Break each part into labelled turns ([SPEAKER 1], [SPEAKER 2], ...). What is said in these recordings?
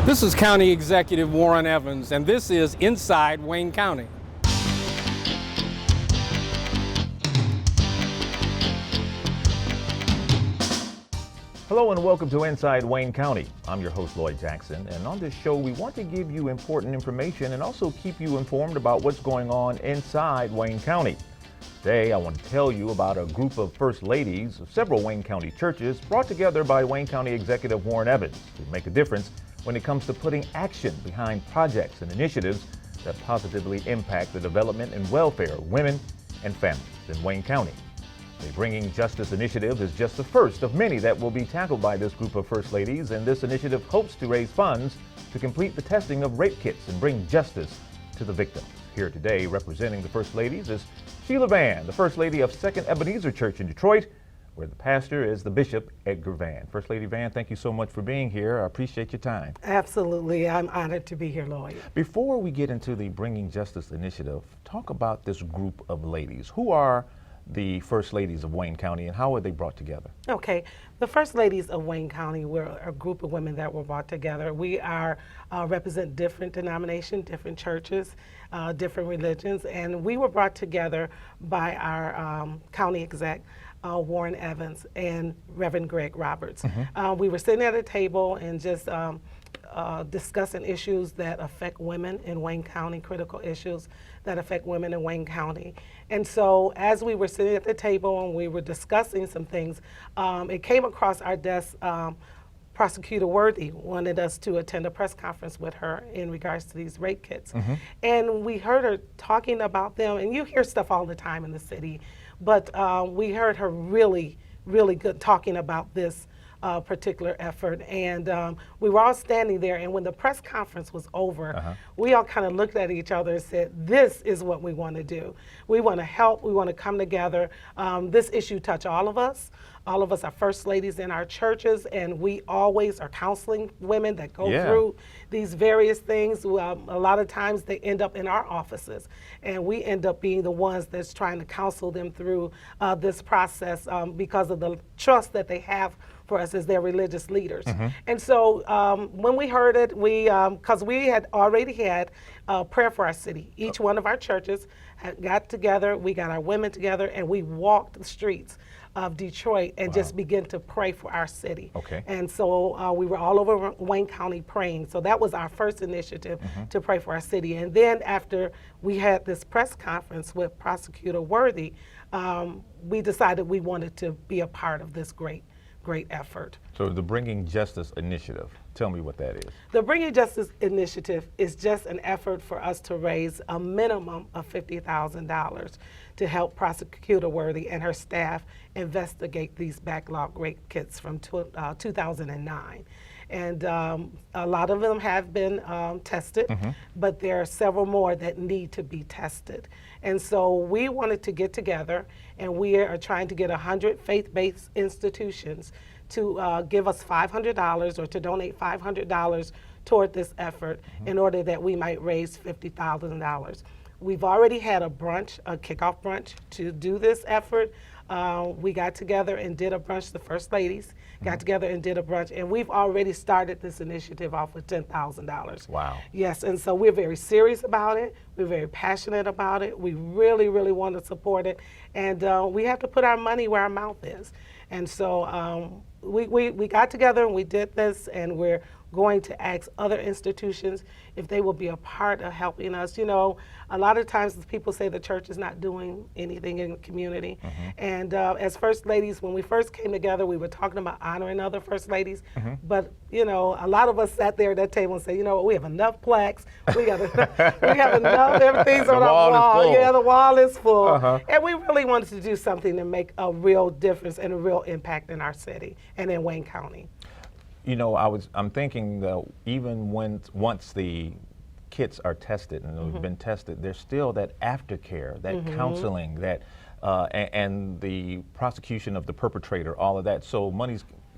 [SPEAKER 1] This is County Executive Warren Evans, and this is Inside Wayne County.
[SPEAKER 2] Hello and welcome to Inside Wayne County. I'm your host, Lloyd Jackson, and on this show we want to give you important information and also keep you informed about what's going on inside Wayne County. Today I want to tell you about a group of First Ladies of several Wayne County churches brought together by Wayne County Executive Warren Evans to make a difference when it comes to putting action behind projects and initiatives that positively impact the development and welfare of women and families in Wayne County. The Bringing Justice initiative is just the first of many that will be tackled by this group of First Ladies, and this initiative hopes to raise funds to complete the testing of rape kits and bring justice to the victims. Here today representing the First Ladies is Sheila Vann, the First Lady of 2nd Ebenezer Church in Detroit, where the pastor is the Bishop Edgar Vann. First Lady Vann, thank you so much for being here. I appreciate your time.
[SPEAKER 3] Absolutely. I'm honored to be here, Lloyd.
[SPEAKER 2] Before we get into the Bringing Justice initiative, talk about this group of ladies. Who are the First Ladies of Wayne County and how are they brought together?
[SPEAKER 3] Okay. The First Ladies of Wayne County were a group of women that were brought together. We are represent different denominations, different churches, different religions, and we were brought together by our county exec, Warren Evans and Reverend Greg Roberts. We were sitting at a table and just discussing issues that affect women in Wayne County, critical issues that affect women in Wayne County. And so as we were sitting at the table and we were discussing some things, it came across our desk. Prosecutor Worthy wanted us to attend a press conference with her in regards to these rape kits. And we heard her talking about them, and you hear stuff all the time in the city, but we heard her really good talking about this particular effort. And we were all standing there, and when the press conference was over, we all kind of looked at each other and said, this is what we want to do. We want to help, we want to come together. This issue touches all of us. All of us are First Ladies in our churches, and we always are counseling women that go through these various things. A lot of times they end up in our offices, and we end up being the ones that's trying to counsel them through this process because of the trust that they have for us as their religious leaders. And so when we heard it, because we had already had prayer for our city. Each one of our churches had got together, we got our women together, and we walked the streets of Detroit and just begin to pray for our city. And so we were all over Wayne County praying. So that was our first initiative to pray for our city. And then after we had this press conference with Prosecutor Worthy, we decided we wanted to be a part of this great effort.
[SPEAKER 2] So the Bringing Justice initiative, tell me what that is. The
[SPEAKER 3] Bringing Justice initiative is just an effort for us to raise a minimum of $50,000 to help Prosecutor Worthy and her staff investigate these backlog rape kits from 2009. And a lot of them have been tested, but there are several more that need to be tested. And so we wanted to get together, and we are trying to get 100 faith-based institutions to give us $500 or to donate $500 toward this effort in order that we might raise $50,000. We've already had a brunch, a kickoff brunch to do this effort. We got together and did a brunch, the First Ladies got together and did a brunch, and we've already started this initiative off with $10,000.
[SPEAKER 2] Wow.
[SPEAKER 3] Yes, and so we're very serious about it. We're very passionate about it. We really want to support it, and we have to put our money where our mouth is. And so we got together and we did this, and we're going to ask other institutions if they will be a part of helping us. You know, a lot of times people say the church is not doing anything in the community. And as First Ladies, when we first came together, we were talking about honoring other First Ladies. But, you know, a lot of us sat there at that table and said, you know what, we have enough plaques. We have enough, everything's on our wall. Yeah, the wall is full. And we really wanted to do something to make a real difference and a real impact in our city and in Wayne County.
[SPEAKER 2] You know, I'm thinking that even once the kits are tested and they've been tested, there's still that aftercare, that counseling, that and the prosecution of the perpetrator, all of that. So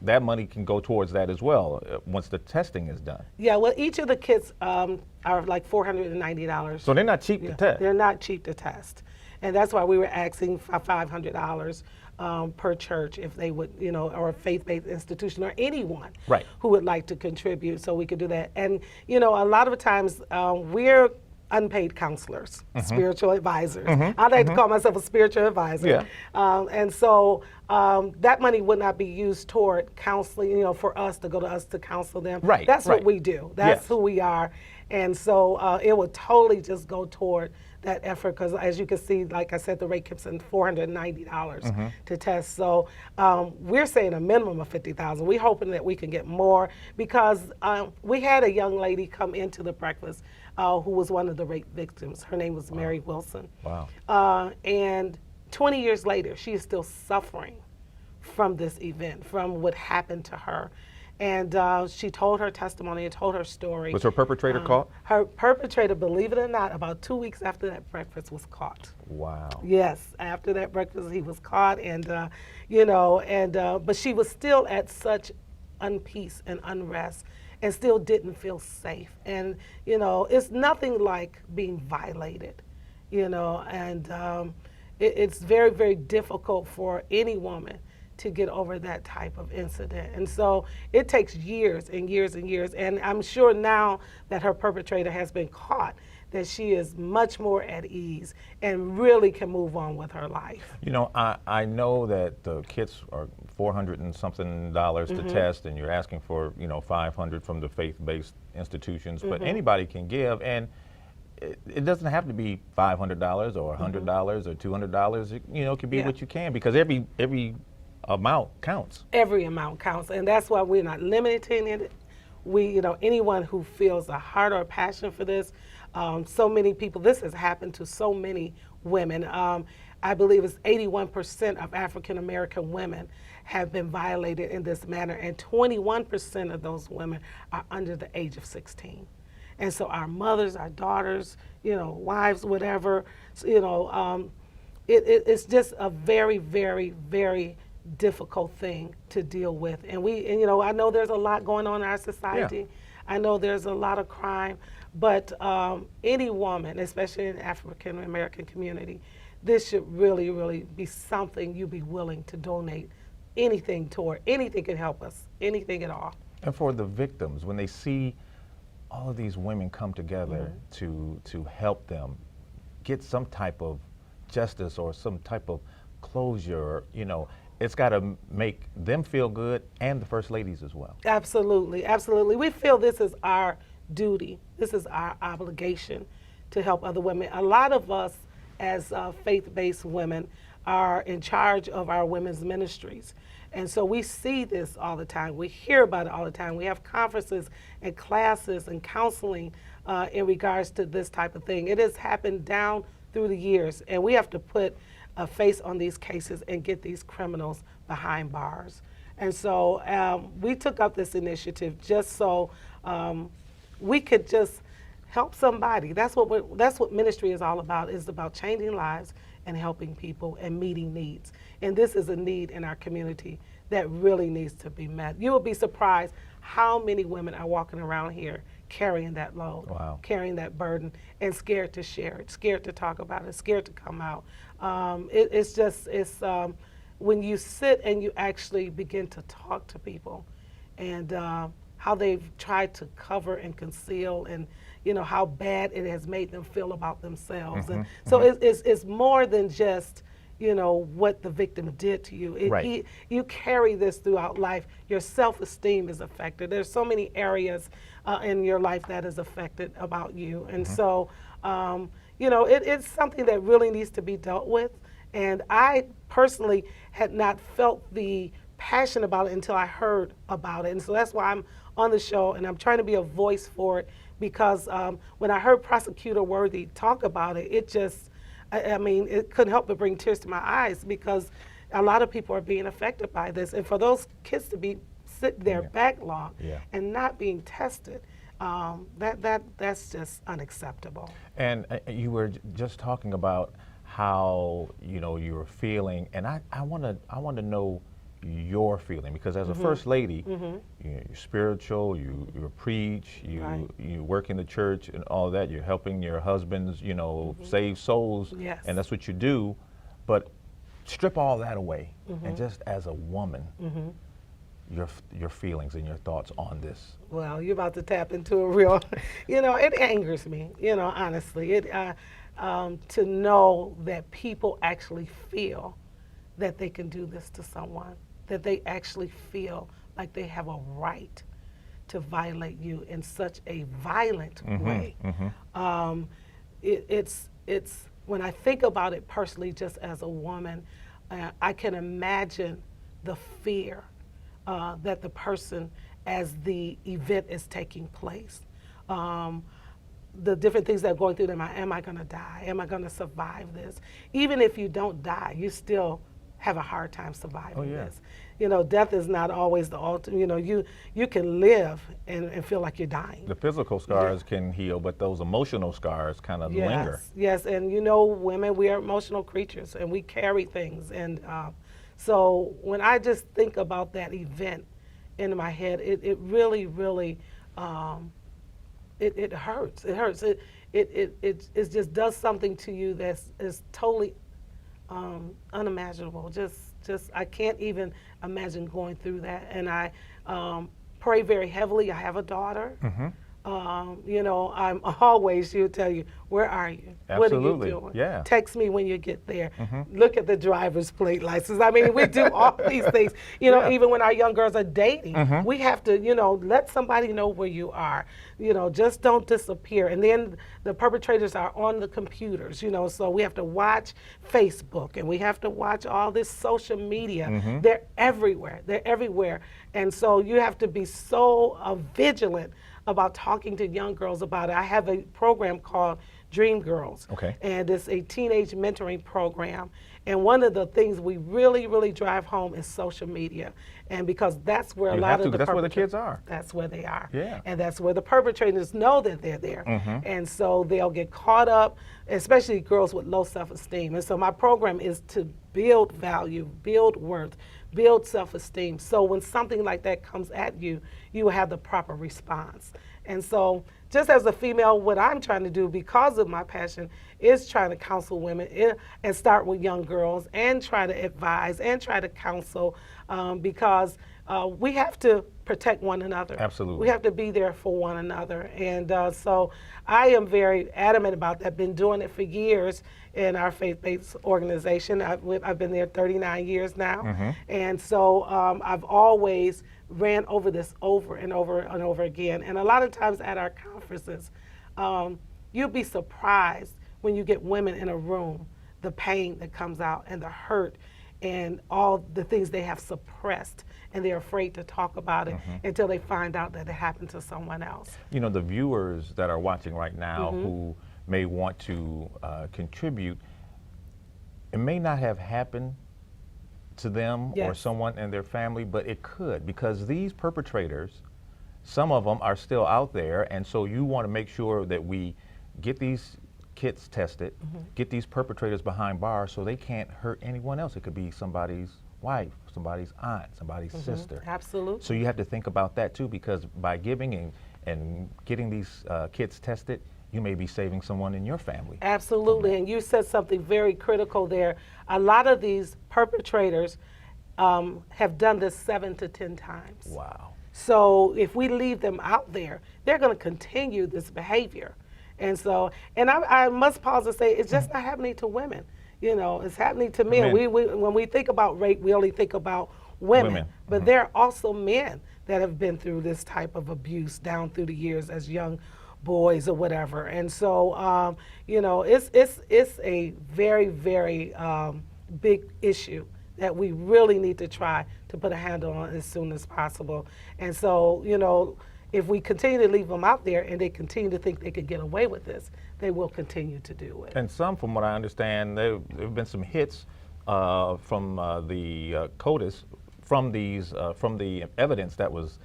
[SPEAKER 2] that money can go towards that as well once the testing is done. Yeah,
[SPEAKER 3] well, each of the kits are like $490.
[SPEAKER 2] So they're not cheap to test.
[SPEAKER 3] They're not cheap to test. And that's why we were asking for $500 per church if they would, or a faith-based institution or anyone
[SPEAKER 2] Right.
[SPEAKER 3] who would like to contribute, so we could do that. And, a lot of times we're unpaid counselors, spiritual advisors. I like to call myself a spiritual advisor.
[SPEAKER 2] Yeah.
[SPEAKER 3] And so that money would not be used toward counseling, for us to go to us to counsel them.
[SPEAKER 2] Right,
[SPEAKER 3] That's
[SPEAKER 2] right.
[SPEAKER 3] what we do. That's
[SPEAKER 2] Yes.
[SPEAKER 3] who we are. And so it would totally just go toward that effort because, as you can see, like I said, the rate keeps in $490 to test. So we're saying a minimum of $50,000. We're hoping that we can get more because we had a young lady come into the breakfast who was one of the rape victims. Her name was Mary Wilson.
[SPEAKER 2] Wow.
[SPEAKER 3] And 20 years later, she is still suffering from this event, from what happened to her. And she told her testimony and told her story.
[SPEAKER 2] Was her perpetrator caught?
[SPEAKER 3] Her perpetrator, believe it or not, about 2 weeks after that breakfast was caught.
[SPEAKER 2] Wow.
[SPEAKER 3] Yes, after that breakfast he was caught, and but she was still at such unpeace and unrest, and still didn't feel safe. And it's nothing like being violated, and it's very, very difficult for any woman to get over that type of incident. And so it takes years and years and years. And I'm sure now that her perpetrator has been caught, that she is much more at ease and really can move on with her life.
[SPEAKER 2] I know that the kits are $400 and something to test, and you're asking for, $500 from the faith-based institutions, but anybody can give. And it doesn't have to be $500 or $100 or $200. It could be what you can, because every amount counts.
[SPEAKER 3] Every amount counts, and that's why we're not limiting it. We, anyone who feels a heart or a passion for this, so many people, this has happened to so many women. I believe it's 81% of African American women have been violated in this manner, and 21% of those women are under the age of 16. And so our mothers, our daughters, wives, whatever, it's just a very, very, very difficult thing to deal with. And I know there's a lot going on in our society. Yeah. I know there's a lot of crime, but any woman, especially in the African American community, this should really, really be something you'd be willing to donate anything toward. Anything can help us, anything at all.
[SPEAKER 2] And for the victims, when they see all of these women come together to help them get some type of justice or some type of closure, it's got to make them feel good, and the first ladies as well.
[SPEAKER 3] Absolutely, absolutely. We feel this is our duty. This is our obligation to help other women. A lot of us as faith-based women are in charge of our women's ministries. And so we see this all the time. We hear about it all the time. We have conferences and classes and counseling in regards to this type of thing. It has happened down through the years, and we have to put a face on these cases and get these criminals behind bars. And so we took up this initiative just so we could just help somebody. That's what ministry is all about. It's about changing lives and helping people and meeting needs. And this is a need in our community that really needs to be met. You will be surprised how many women are walking around here carrying that load, carrying that burden, and scared to share it, scared to talk about it, scared to come out. It's when you sit and you actually begin to talk to people and how they've tried to cover and conceal, and how bad it has made them feel about themselves. And so it's more than just what the victim did to you. You carry this throughout life. Your self-esteem is affected. There's so many areas in your life that is affected about you. And so, it's something that really needs to be dealt with. And I personally had not felt the passion about it until I heard about it. And so that's why I'm on the show, and I'm trying to be a voice for it, because when I heard Prosecutor Worthy talk about it, it just, it couldn't help but bring tears to my eyes, because a lot of people are being affected by this. And for those kids to be sitting there backlogged and not being tested, that's just unacceptable.
[SPEAKER 2] And you were just talking about how you were feeling, and I want to know your feeling, because as a first lady, you're spiritual, you preach, you work in the church and all that. You're helping your husbands, save souls, and that's what you do. But strip all that away, and just as a woman, your feelings and your thoughts on this.
[SPEAKER 3] Well, you're about to tap into a real, it angers me, honestly. To know that people actually feel that they can do this to someone, that they actually feel like they have a right to violate you in such a violent way. It's when I think about it personally, just as a woman, I can imagine the fear that the person, as the event is taking place, the different things that are going through their mind. Am I going to die? Am I going to survive this? Even if you don't die, you still have a hard time surviving this. Death is not always the ultimate. You can live and feel like you're dying.
[SPEAKER 2] The physical scars can heal, but those emotional scars kind of linger.
[SPEAKER 3] Yes, and women, we are emotional creatures, and we carry things. And so when I just think about that event in my head, it really, really, it hurts. It hurts. It just does something to you is totally unimaginable. Just I can't even imagine going through that. And I pray very heavily. I have a daughter. I'm always, she'll tell you, where are you?
[SPEAKER 2] Absolutely.
[SPEAKER 3] What are you doing?
[SPEAKER 2] Yeah.
[SPEAKER 3] Text me when you get there. Look at the driver's plate license. I mean, we do all these things. Even when our young girls are dating, we have to, let somebody know where you are. Just don't disappear. And then the perpetrators are on the computers, so we have to watch Facebook and we have to watch all this social media. They're everywhere. They're everywhere. And so you have to be so vigilant about talking to young girls about it. I have a program called Dream Girls.
[SPEAKER 2] Okay.
[SPEAKER 3] And it's a teenage mentoring program. And one of the things we really, really drive home is social media. And because that's where
[SPEAKER 2] that's where the kids are.
[SPEAKER 3] That's where they are.
[SPEAKER 2] Yeah.
[SPEAKER 3] And that's where the perpetrators know that they're there. And so they'll get caught up, especially girls with low self-esteem. And so my program is to build value, build worth, build self-esteem. So when something like that comes at you, you will have the proper response. And so just as a female, what I'm trying to do because of my passion is trying to counsel women and start with young girls and try to advise and try to counsel because we have to protect one another.
[SPEAKER 2] Absolutely.
[SPEAKER 3] We have to be there for one another. And so I am very adamant about that. Been doing it for years in our faith-based organization. I've been there 39 years now. And so I've always ran over this over and over and over again. And a lot of times at our conferences, you'll be surprised when you get women in a room, the pain that comes out and the hurt and all the things they have suppressed, and they're afraid to talk about it until they find out that it happened to someone else.
[SPEAKER 2] The viewers that are watching right now who may want to contribute, it may not have happened to them or someone in their family, but it could, because these perpetrators, some of them are still out there, and so you want to make sure that we get these kids tested, get these perpetrators behind bars so they can't hurt anyone else. It could be somebody's wife, somebody's aunt, somebody's sister.
[SPEAKER 3] Absolutely.
[SPEAKER 2] So you have to think about that too, because by giving and getting these kids tested, you may be saving someone in your family.
[SPEAKER 3] Absolutely, and you said something very critical there. A lot of these perpetrators have done this 7 to 10 times.
[SPEAKER 2] Wow.
[SPEAKER 3] So if we leave them out there, they're going to continue this behavior. And so, and I must pause and say, it's just not happening to women. It's happening to men. We when we think about rape, we only think about women. But there are also men that have been through this type of abuse down through the years as young boys or whatever. And so, it's a very, very big issue that we really need to try to put a handle on as soon as possible. And so, if we continue to leave them out there and they continue to think they could get away with this, they will continue to do it.
[SPEAKER 2] And some, from what I understand, there have been some hits from the CODIS, from the evidence that was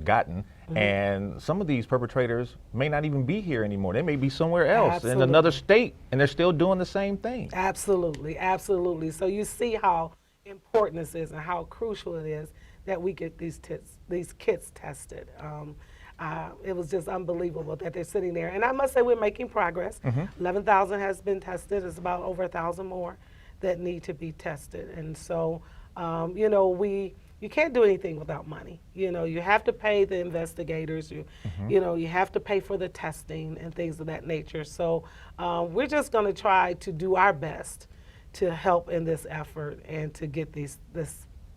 [SPEAKER 2] gotten, and some of these perpetrators may not even be here anymore. They may be somewhere else in another state, and they're still doing the same thing.
[SPEAKER 3] Absolutely, absolutely. So you see how important this is and how crucial it is that we get these kids tested. It was just unbelievable that they're sitting there. And I must say we're making progress. 11,000 has been tested. It's about over 1,000 more that need to be tested. And so, you know, you can't do anything without money. You know, you have to pay the investigators. You know, you have to pay for the testing and things of that nature. So we're just going to try to do our best to help in this effort and to get this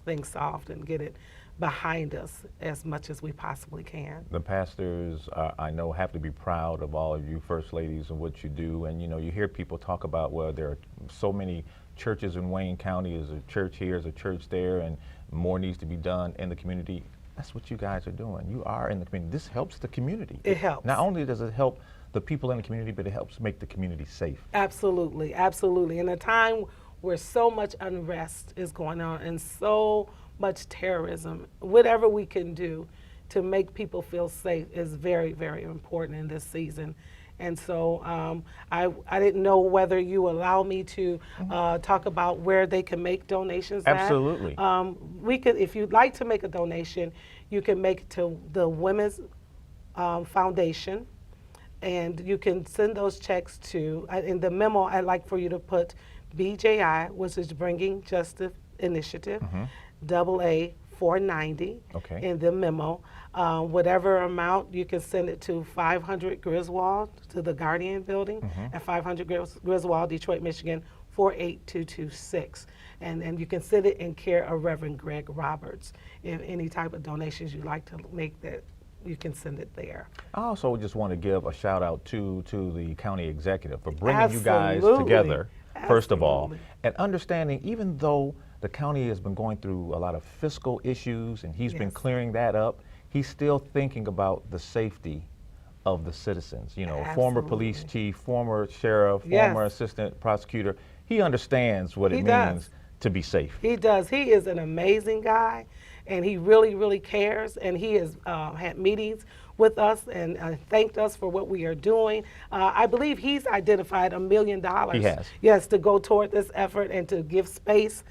[SPEAKER 3] thing solved and get it behind us as much as we possibly can.
[SPEAKER 2] The pastors, I know, have to be proud of all of you first ladies and what you do. And, you know, you hear people talk about, well, there are so many churches in Wayne County. There's a church here, there's a church there, and more needs to be done in the community. That's what you guys are doing. You are in the community. This helps the community.
[SPEAKER 3] It helps.
[SPEAKER 2] Not only does it help the people in the community, but it helps make the community safe.
[SPEAKER 3] Absolutely, absolutely. In a time where so much unrest is going on and so much terrorism, whatever we can do to make people feel safe is very, very important in this season. And so I didn't know whether you allow me to talk about where they can make donations
[SPEAKER 2] Absolutely.
[SPEAKER 3] at. We could, if you'd like to make a donation, you can make it to the Women's Foundation, and you can send those checks to, in the memo, I'd like for you to put BJI, which is Bringing Justice Initiative, AA 490 in the memo. Whatever amount, you can send it to 500 Griswold, to the Guardian Building, at 500 Griswold, Detroit, Michigan, 48226. And you can send it in care of Reverend Greg Roberts. If any type of donations you'd like to make, that you can send it there. I
[SPEAKER 2] also just want to give a shout out to the county executive for bringing you guys together, first of all, and understanding, even though the county has been going through a lot of fiscal issues and he's been clearing that up, he's still thinking about the safety of the citizens. You know, former police chief, former sheriff, former assistant prosecutor. He understands what it means to be safe.
[SPEAKER 3] He does. He is an amazing guy, and he really, really cares, and he has had meetings with us and thanked us for what we are doing. I believe he's identified $1 million.
[SPEAKER 2] He has.
[SPEAKER 3] Yes, to go toward this effort and to give space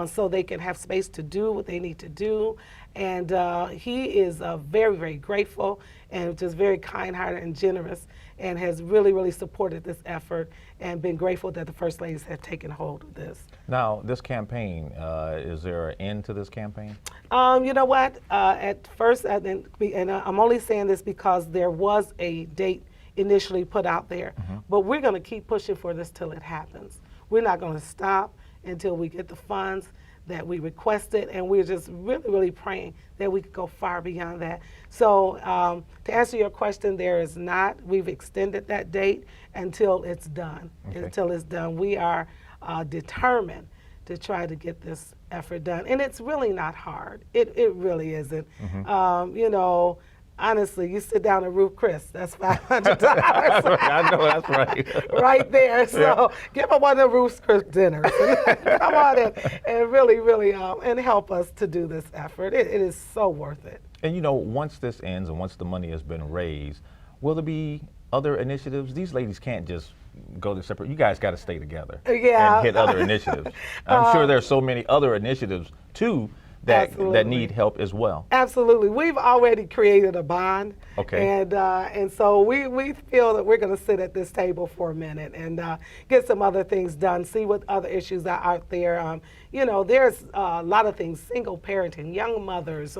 [SPEAKER 3] so they can have space to do what they need to do. And he is very, very grateful and just very kind-hearted and generous, and has really, really supported this effort and been grateful that the First Ladies have taken hold of this.
[SPEAKER 2] Now, this campaign, is there an end to this campaign?
[SPEAKER 3] You know what? At first, and I'm only saying this because there was a date initially put out there, but we're going to keep pushing for this till it happens. We're not going to stop until we get the funds that we requested, and we're just really, really praying that we could go far beyond that. So to answer your question, there is not. We've extended that date until it's done. Until it's done. We are determined to try to get this effort done. And it's really not hard. It really isn't. You know, honestly, you sit down and Ruth Chris, that's $500.
[SPEAKER 2] I know, that's right.
[SPEAKER 3] Right there. So give her one of the Ruth Chris dinners. Come on in and really, really and help us to do this effort. It is so worth it.
[SPEAKER 2] And you know, once this ends and once the money has been raised, will there be other initiatives? These ladies can't just go to separate. You guys got to stay together and hit other initiatives. I'm sure there's so many other initiatives too that need help as well.
[SPEAKER 3] Absolutely. We've already created a bond. And so we feel that we're going to sit at this table for a minute and get some other things done, see what other issues are out there. You know, there's a lot of things, single parenting, young mothers,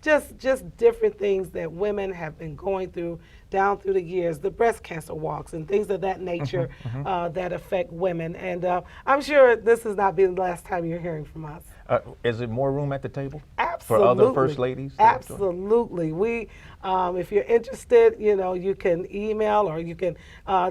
[SPEAKER 3] just different things that women have been going through down through the years, the breast cancer walks and things of that nature that affect women. And I'm sure this has not been the last time you're hearing from us.
[SPEAKER 2] Is it more room at the table?
[SPEAKER 3] Absolutely.
[SPEAKER 2] For other first ladies?
[SPEAKER 3] Absolutely. We, if you're interested, you know, you can email or you can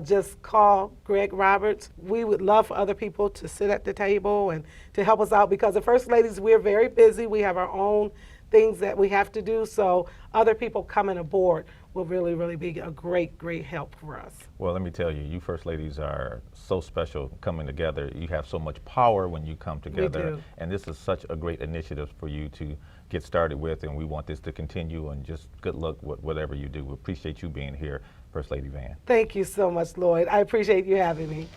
[SPEAKER 3] just call Greg Roberts. We would love for other people to sit at the table and to help us out, because the First Ladies, we're very busy. We have our own things that we have to do. So other people coming aboard will really, really be a great, great help for us.
[SPEAKER 2] Well, let me tell you, you First Ladies are so special coming together. You have so much power when you come together.
[SPEAKER 3] We do.
[SPEAKER 2] And this is such a great initiative for you to get started with, and we want this to continue, and just good luck with whatever you do. We appreciate you being here, First Lady Vann.
[SPEAKER 3] Thank you so much, Lloyd. I appreciate you having me.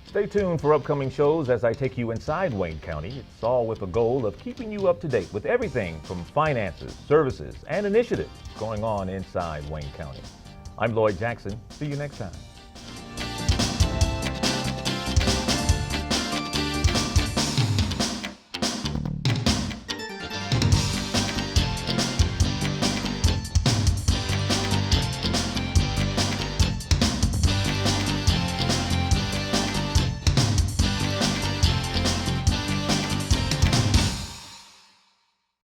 [SPEAKER 2] Stay tuned for upcoming shows as I take you inside Wayne County. It's all with a goal of keeping you up to date with everything from finances, services, and initiatives going on inside Wayne County. I'm Lloyd Jackson. See you next time.